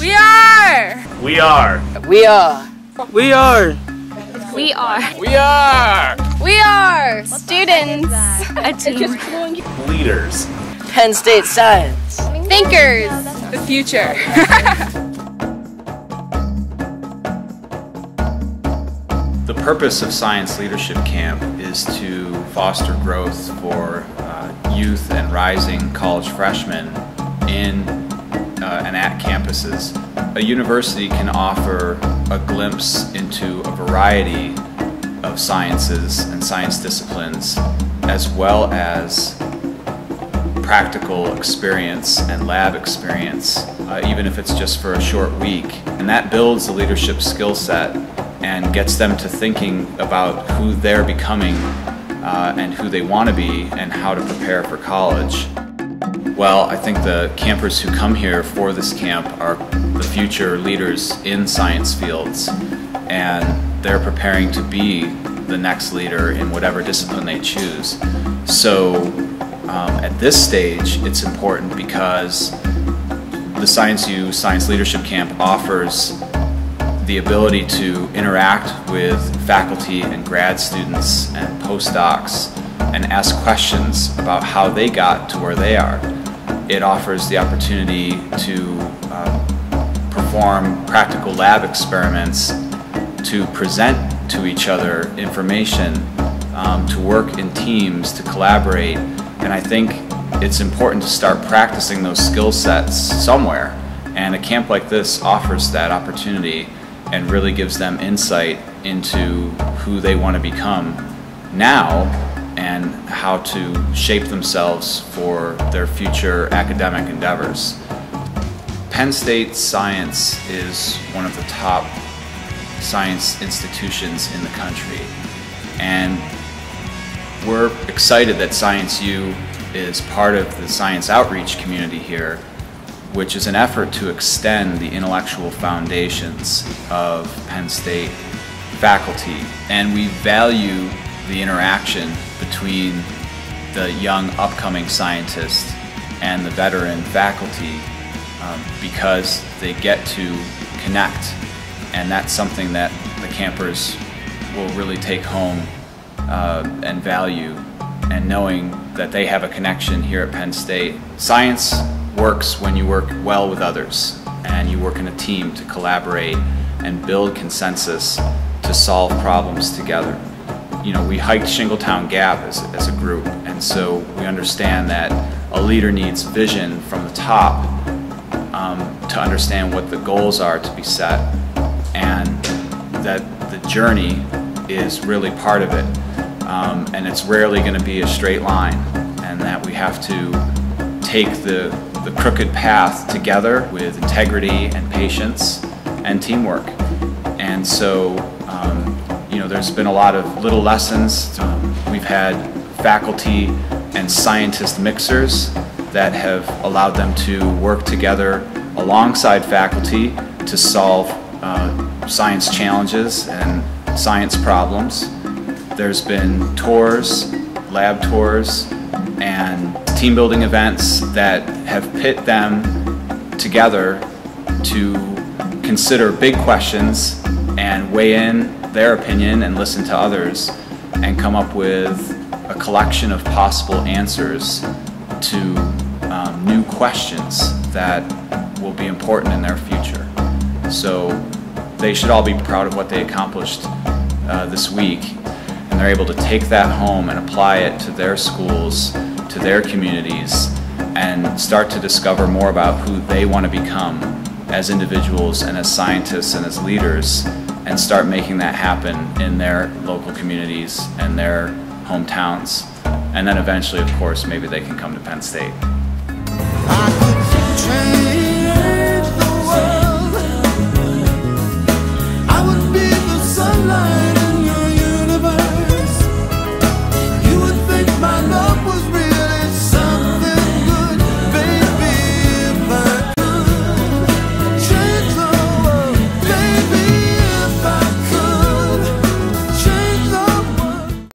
We are. We are. We are. We are. We are. We are. We are students. A team. Leaders. Penn State Science. Thinkers. The future. The purpose of Science Leadership Camp is to foster growth for youth and rising college freshmen in and at campuses. A university can offer a glimpse into a variety of sciences and science disciplines, as well as practical experience and lab experience, even if it's just for a short week. And that builds the leadership skill set and gets them to thinking about who they're becoming and who they want to be and how to prepare for college. Well, I think the campers who come here for this camp are the future leaders in science fields, and they're preparing to be the next leader in whatever discipline they choose. So at this stage, it's important because the Science U Science Leadership Camp offers the ability to interact with faculty and grad students and postdocs and ask questions about how they got to where they are. It offers the opportunity to perform practical lab experiments, to present to each other information, to work in teams, to collaborate. And I think it's important to start practicing those skill sets somewhere. And a camp like this offers that opportunity and really gives them insight into who they want to become now and how to shape themselves for their future academic endeavors. Penn State Science is one of the top science institutions in the country, and we're excited that Science U is part of the science outreach community here, which is an effort to extend the intellectual foundations of Penn State faculty. And we value the interaction between the young upcoming scientists and the veteran faculty because they get to connect, and that's something that the campers will really take home and value, and knowing that they have a connection here at Penn State. Science works when you work well with others and you work in a team to collaborate and build consensus to solve problems together. You know, we hiked Shingletown Gap as a group, and so we understand that a leader needs vision from the top to understand what the goals are to be set, and that the journey is really part of it, and it's rarely going to be a straight line, and that we have to take the crooked path together with integrity and patience and teamwork. And so you know, there's been a lot of little lessons. We've had faculty and scientist mixers that have allowed them to work together alongside faculty to solve science challenges and science problems. There's been tours, lab tours, and team building events that have pit them together to consider big questions and weigh in their opinion and listen to others and come up with a collection of possible answers to new questions that will be important in their future. So they should all be proud of what they accomplished this week, and they're able to take that home and apply it to their schools, to their communities, and start to discover more about who they want to become as individuals and as scientists and as leaders, and start making that happen in their local communities and their hometowns. And then eventually, of course, maybe they can come to Penn State.